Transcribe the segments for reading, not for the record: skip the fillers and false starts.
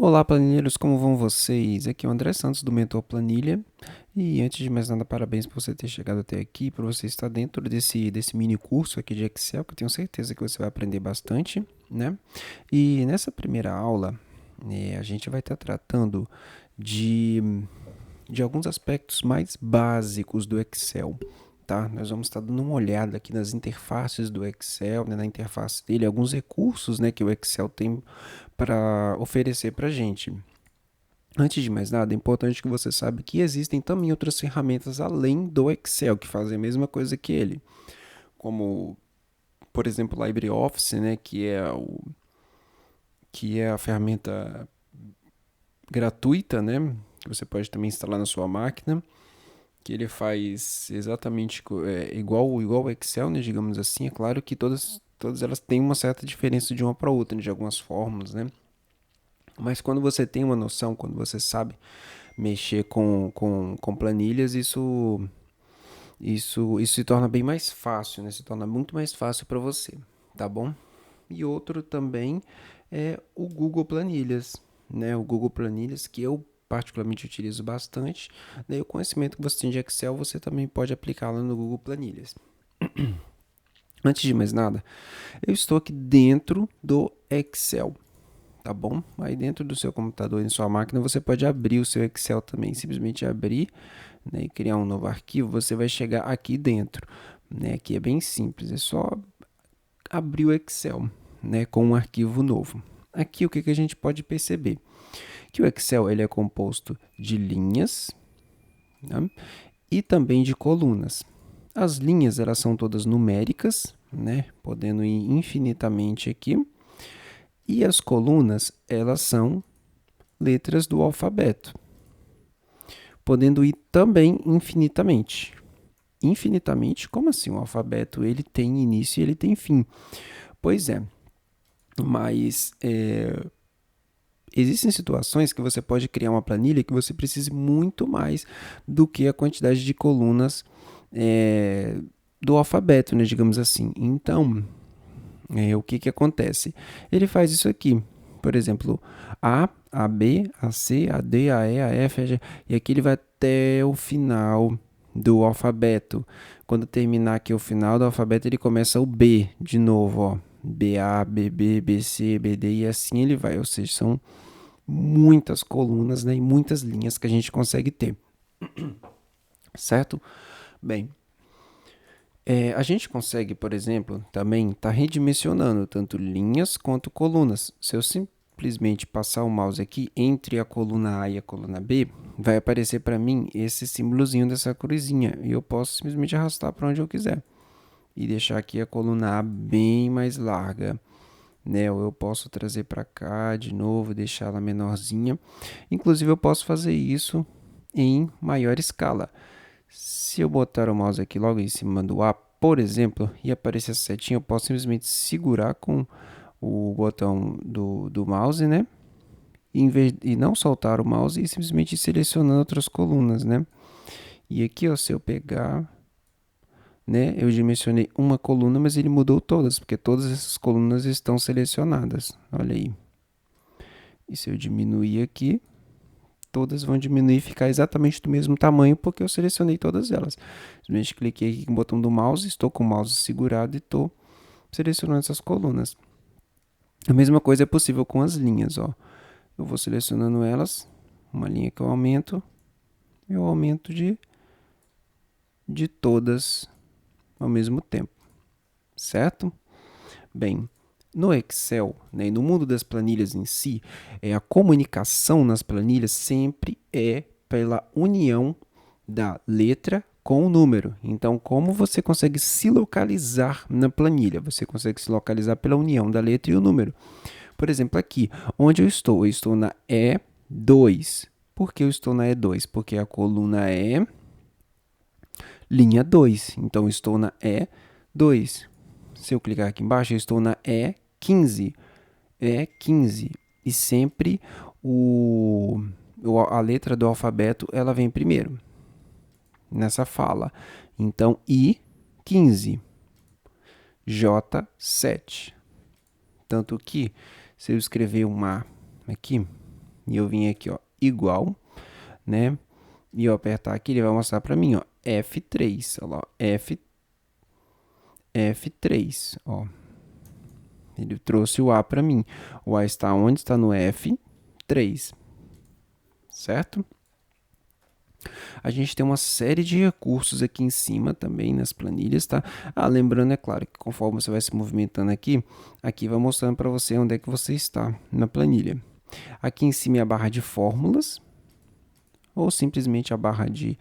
Olá, planilheiros, como vão vocês? Aqui é o André Santos do Mentor Planilha. E antes de mais nada, parabéns por você ter chegado até aqui, por você estar dentro desse mini curso aqui de Excel, que eu tenho certeza que você vai aprender bastante, né? E nessa primeira aula, a gente vai estar tratando de, de alguns aspectos mais básicos do Excel. Tá? Nós vamos estar dando uma olhada aqui nas interfaces do Excel, né, na interface dele, alguns recursos, né, que o Excel tem para oferecer para a gente. Antes de mais nada, é importante que você saiba que existem também outras ferramentas além do Excel que fazem a mesma coisa que ele, como, por exemplo, o LibreOffice, né, que é a ferramenta gratuita, né, que você pode também instalar na sua máquina, que ele faz exatamente igual o Excel, né, digamos assim. É claro que todas elas têm uma certa diferença de uma para outra, né, de algumas fórmulas, né? Mas quando você tem uma noção, quando você sabe mexer com planilhas, isso se torna bem mais fácil, né? Se torna muito mais fácil para você, tá bom? E outro também é o Google Planilhas, né? O Google Planilhas que eu particularmente utilizo bastante, né? E o conhecimento que você tem de Excel, você também pode aplicá-lo no Google Planilhas. Antes de mais nada, eu estou aqui dentro do Excel, tá bom? Aí dentro do seu computador, em sua máquina, você pode abrir o seu Excel também, simplesmente abrir, né, e criar um novo arquivo. Você vai chegar aqui dentro, né? Aqui é bem simples, é só abrir o Excel, né, com um arquivo novo. Aqui o que a gente pode perceber? Que o Excel ele é composto de linhas, né, e também de colunas. As linhas elas são todas numéricas, né, podendo ir infinitamente aqui, e as colunas elas são letras do alfabeto, podendo ir também infinitamente. Infinitamente? Como assim? O alfabeto ele tem início e ele tem fim. Pois é, mas existem situações que você pode criar uma planilha que você precise muito mais do que a quantidade de colunas é, do alfabeto, né, digamos assim. Então, o que acontece? Ele faz isso aqui. Por exemplo, A B, A C, A D, A E, A F, A G. E aqui ele vai até o final do alfabeto. Quando terminar aqui o final do alfabeto, ele começa o B de novo, ó. B A, B B, B C, B D e assim ele vai. Ou seja, são muitas colunas, né, e muitas linhas que a gente consegue ter. Certo? Bem, a gente consegue, por exemplo, também estar redimensionando tanto linhas quanto colunas. Se eu simplesmente passar o mouse aqui entre a coluna A e a coluna B, vai aparecer para mim esse símbolozinho dessa cruzinha. E eu posso simplesmente arrastar para onde eu quiser. E deixar aqui a coluna A bem mais larga, né? Ou eu posso trazer para cá de novo, deixar ela menorzinha. Inclusive eu posso fazer isso em maior escala. Se eu botar o mouse aqui logo em cima do A, por exemplo, e aparecer essa setinha, eu posso simplesmente segurar com o botão do mouse, né? E não soltar o mouse e simplesmente ir selecionando outras colunas, né? E aqui, ó, se eu pegar, né? Eu dimensionei uma coluna, mas ele mudou todas, porque todas essas colunas estão selecionadas. Olha aí. E se eu diminuir aqui, todas vão diminuir e ficar exatamente do mesmo tamanho, porque eu selecionei todas elas. Simplesmente cliquei aqui no botão do mouse, estou com o mouse segurado e estou selecionando essas colunas. A mesma coisa é possível com as linhas, ó. Eu vou selecionando elas, uma linha que eu aumento de todas ao mesmo tempo, certo? Bem, no Excel, né, e no mundo das planilhas em si, a comunicação nas planilhas sempre é pela união da letra com o número. Então, como você consegue se localizar na planilha? Você consegue se localizar pela união da letra e o número. Por exemplo, aqui, onde eu estou? Eu estou na E2. Por que eu estou na E2? Porque a coluna é linha 2. Então, eu estou na E2. Se eu clicar aqui embaixo, eu estou na E15. E15. E sempre a letra do alfabeto ela vem primeiro nessa fala. Então, I15, J7. Tanto que, se eu escrever um A aqui, e eu vim aqui, ó, igual, né? E eu apertar aqui, ele vai mostrar para mim, ó, F3, olha lá, F3, ó. Ele trouxe o A para mim. O A está onde? Está no F3, certo? A gente tem uma série de recursos aqui em cima também nas planilhas, tá? Ah, lembrando, é claro, que conforme você vai se movimentando aqui, aqui vai mostrando para você onde é que você está na planilha. Aqui em cima é a barra de fórmulas, ou simplesmente a barra de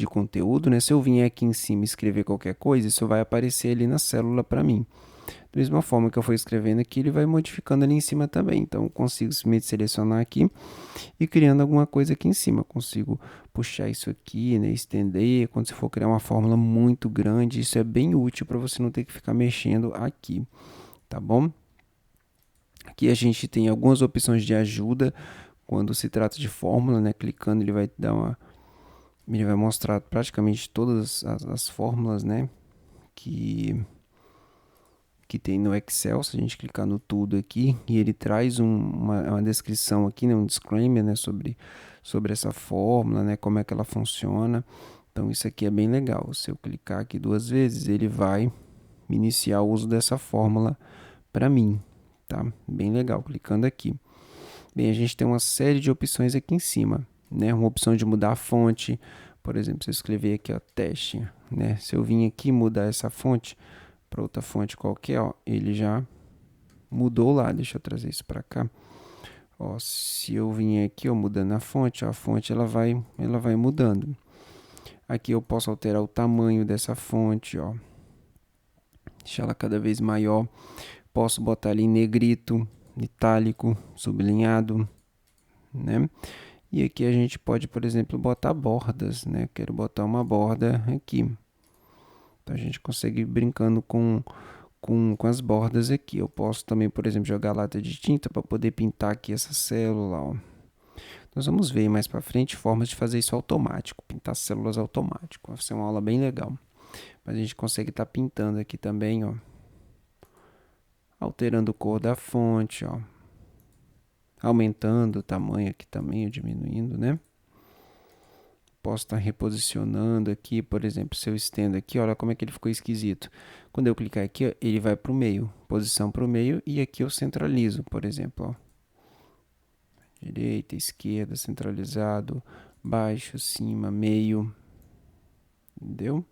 conteúdo, né? Se eu vier aqui em cima e escrever qualquer coisa, isso vai aparecer ali na célula para mim. Da mesma forma que eu for escrevendo aqui, ele vai modificando ali em cima também. Então, eu consigo simplesmente selecionar aqui e criando alguma coisa aqui em cima. Eu consigo puxar isso aqui, né, estender. Quando você for criar uma fórmula muito grande, isso é bem útil para você não ter que ficar mexendo aqui, tá bom? Aqui a gente tem algumas opções de ajuda quando se trata de fórmula, né? Clicando, ele vai mostrar praticamente todas as fórmulas, né? Que tem no Excel. Se a gente clicar no tudo aqui, e ele traz uma descrição aqui, né, um disclaimer, né, sobre essa fórmula, né, como é que ela funciona. Então isso aqui é bem legal. Se eu clicar aqui 2 vezes, ele vai me iniciar o uso dessa fórmula para mim, tá? Bem legal, clicando aqui. Bem, a gente tem uma série de opções aqui em cima, né? Uma opção de mudar a fonte, por exemplo, se eu escrever aqui, ó, teste, né? Se eu vim aqui mudar essa fonte para outra fonte qualquer, ó, ele já mudou lá. Deixa eu trazer isso para cá. Ó, se eu vim aqui, ó, mudando a fonte, ó, a fonte ela vai mudando. Aqui eu posso alterar o tamanho dessa fonte, ó, deixar ela cada vez maior. Posso botar ali em negrito, itálico, sublinhado, né? E aqui a gente pode, por exemplo, botar bordas, né? Quero botar uma borda aqui. Então a gente consegue ir brincando com as bordas aqui. Eu posso também, por exemplo, jogar lata de tinta para poder pintar aqui essa célula, ó. Nós vamos ver mais para frente formas de fazer isso automático, pintar células automático. Vai ser uma aula bem legal. Mas a gente consegue estar pintando aqui também, ó. Alterando a cor da fonte, ó. Aumentando o tamanho aqui também, ou diminuindo, né? Posso estar reposicionando aqui, por exemplo, se eu estendo aqui, olha como é que ele ficou esquisito. Quando eu clicar aqui, ó, ele vai para o meio, posição para o meio, e aqui eu centralizo, por exemplo, ó. Direita, esquerda, centralizado, baixo, cima, meio, entendeu?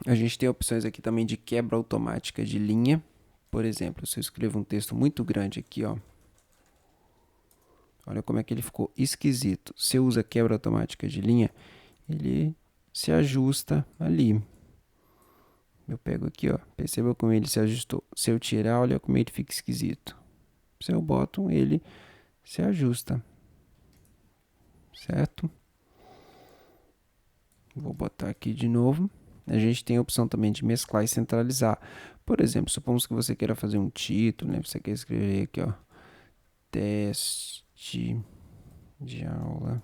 A gente tem opções aqui também de quebra automática de linha. Por exemplo, se eu escrevo um texto muito grande aqui, ó, olha como é que ele ficou esquisito. Se eu uso a quebra automática de linha, ele se ajusta ali. Eu pego aqui, ó, perceba como ele se ajustou. Se eu tirar, olha como ele fica esquisito. Se eu boto, ele se ajusta, certo? Vou botar aqui de novo. A gente tem a opção também de mesclar e centralizar. Por exemplo, supomos que você queira fazer um título, né? Você quer escrever aqui, ó, teste de aula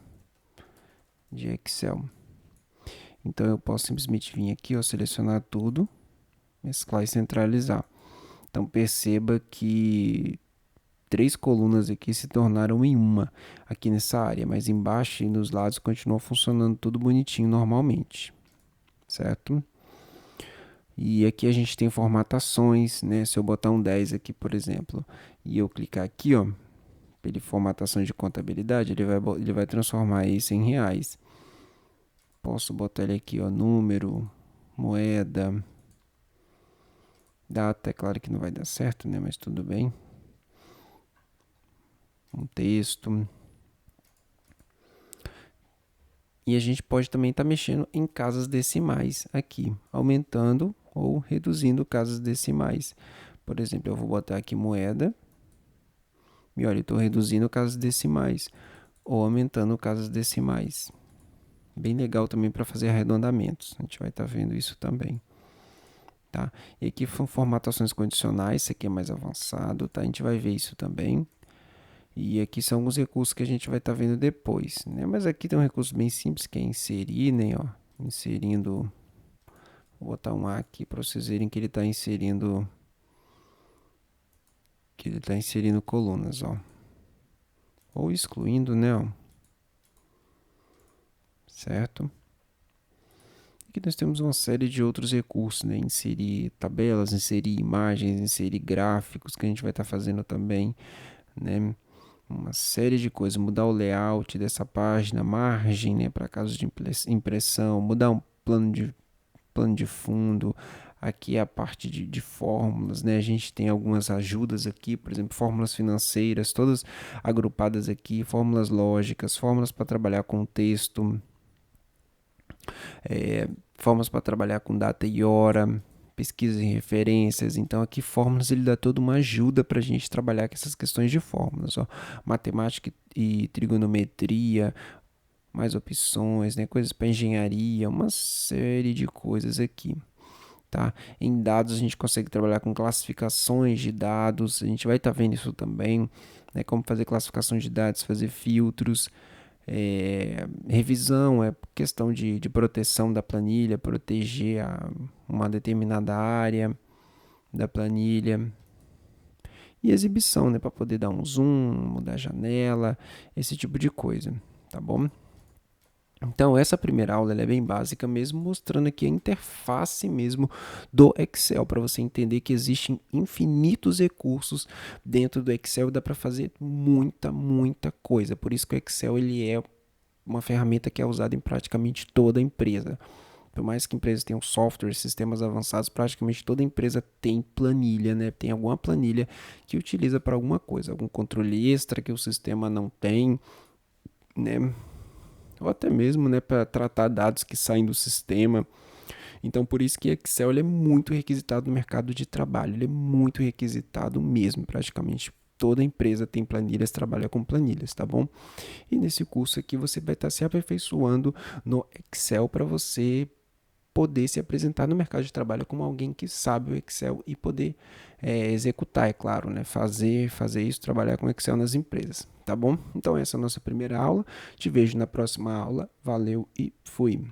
de Excel. Então eu posso simplesmente vir aqui, ó, selecionar tudo, mesclar e centralizar. Então perceba que 3 colunas aqui se tornaram em uma aqui nessa área, mas embaixo e nos lados continua funcionando tudo bonitinho normalmente, certo? E aqui a gente tem formatações, né? Se eu botar um 10 aqui, por exemplo, e eu clicar aqui, ó, ele formatação de contabilidade, ele vai transformar isso em reais. Posso botar ele aqui, ó, número, moeda, data, é claro que não vai dar certo, né? Mas tudo bem. Um texto. E a gente pode também estar mexendo em casas decimais aqui, aumentando ou reduzindo casas decimais. Por exemplo, eu vou botar aqui moeda. E olha, eu estou reduzindo casas decimais ou aumentando casas decimais. Bem legal também para fazer arredondamentos. A gente vai estar vendo isso também. Tá? E aqui são formatações condicionais, isso aqui é mais avançado, tá? A gente vai ver isso também. E aqui são alguns recursos que a gente vai estar vendo depois, né? Mas aqui tem um recurso bem simples que é inserir, né? Ó, inserindo, vou botar um A aqui para vocês verem que ele está inserindo que ele está inserindo colunas, ó. Ou excluindo, né, ó. Certo? Aqui nós temos uma série de outros recursos, né? Inserir tabelas, inserir imagens, inserir gráficos, que a gente vai estar fazendo também, né? Uma série de coisas, mudar o layout dessa página, margem, né, para casos de impressão, mudar um plano de fundo. Aqui é a parte de fórmulas, né? A gente tem algumas ajudas aqui, por exemplo, fórmulas financeiras, todas agrupadas aqui, fórmulas lógicas, fórmulas para trabalhar com texto, fórmulas para trabalhar com data e hora, pesquisas e referências. Então aqui fórmulas ele dá toda uma ajuda para a gente trabalhar com essas questões de fórmulas, ó. Matemática e trigonometria, mais opções, né? Coisas para engenharia, uma série de coisas aqui. Tá? Em dados a gente consegue trabalhar com classificações de dados, a gente vai estar vendo isso também, né? Como fazer classificação de dados, fazer filtros, revisão, é questão de proteção da planilha, proteger uma determinada área da planilha. E exibição, né, para poder dar um zoom, mudar a janela, esse tipo de coisa, tá bom? Então, essa primeira aula ela é bem básica mesmo, mostrando aqui a interface mesmo do Excel, para você entender que existem infinitos recursos dentro do Excel e dá para fazer muita coisa. Por isso que o Excel ele é uma ferramenta que é usada em praticamente toda empresa. Por mais que empresas tenham softwares, sistemas avançados, praticamente toda empresa tem planilha, né? Tem alguma planilha que utiliza para alguma coisa, algum controle extra que o sistema não tem, né? Ou até mesmo, né, para tratar dados que saem do sistema. Então, por isso que Excel ele é muito requisitado no mercado de trabalho. Ele é muito requisitado mesmo. Praticamente toda empresa tem planilhas, trabalha com planilhas, tá bom? E nesse curso aqui você vai estar se aperfeiçoando no Excel para você poder se apresentar no mercado de trabalho como alguém que sabe o Excel e poder executar, é claro, né? Fazer isso, trabalhar com Excel nas empresas, tá bom? Então essa é a nossa primeira aula. Te vejo na próxima aula. Valeu e fui!